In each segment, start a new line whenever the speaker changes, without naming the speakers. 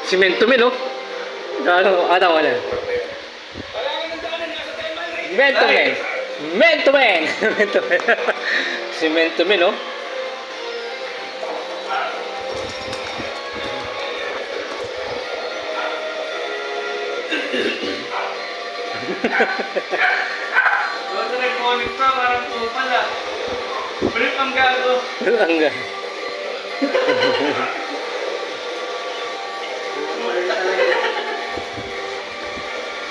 Simento men, oh. Ano, wala. Simento men. Simento men. Simento men. Simento men, oh.
Basta nag-connect pa, parang kupal ah. Brief ang gago.
Hanggang.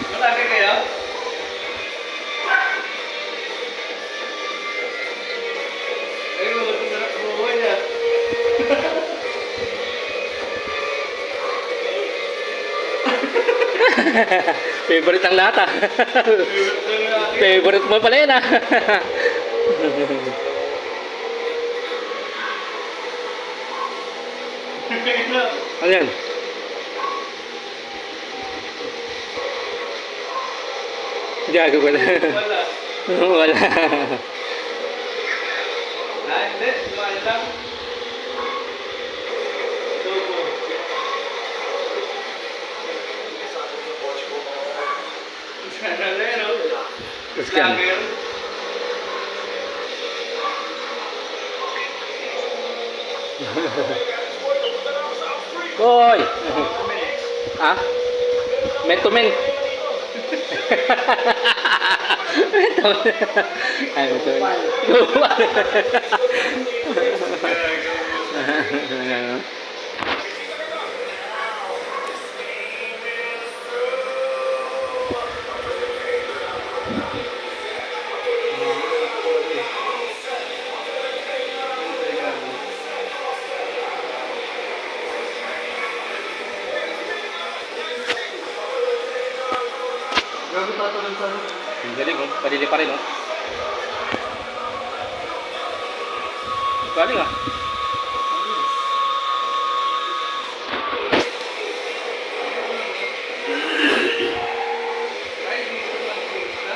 Malaki kayo? Ay, masarap buhay niya.
Favorite ang lahat, ah. Favorite mo pala yan, ah. Ano yan? Gago pala.
Wala.
Wala.
Hindi. Lumayan lang. Tubo. Sana lero.
Tapos ka.
Lager.
Hoy! Ah? Men to men. Men to men. Ay, men to men.
Gago tatanong sa ano?
Ang galing, oh. Padili pa rin, oh. Galing, ah.
Ay, dito lang pusa.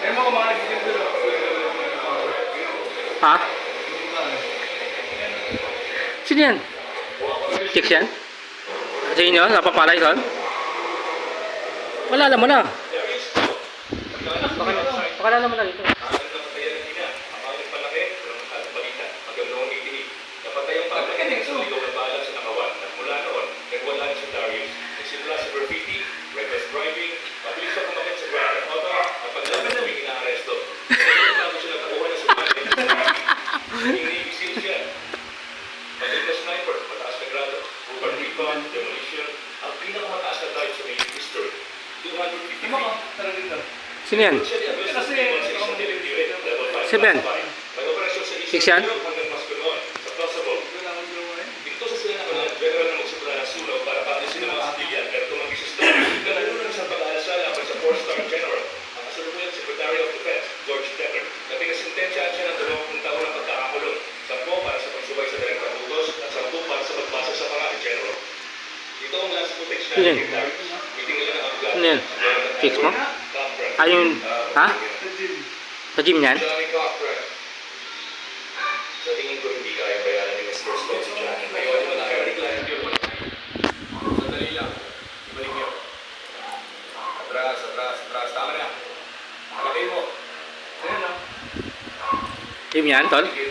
Ay, mo mga nagiging
Ha? Sino yan? Chicks yan? Sa inyo? Napapalay ka? Wala mo na. Baka mo na dito. Sino yan? Sino yan? Chicks yan? Sino yan? Sino yan? Chicks mo? Ayun, ha? Sa gym yan?
Sa tingin ko hindi kaya bayaran ni Mr. Scott si Johnny. Ngayon, wala kayo ni client yun. Sandali lang. Ibalik niyo. Atras. Tama na. Malagay mo.
Ayan o.
Gym yan, tol?
Sige,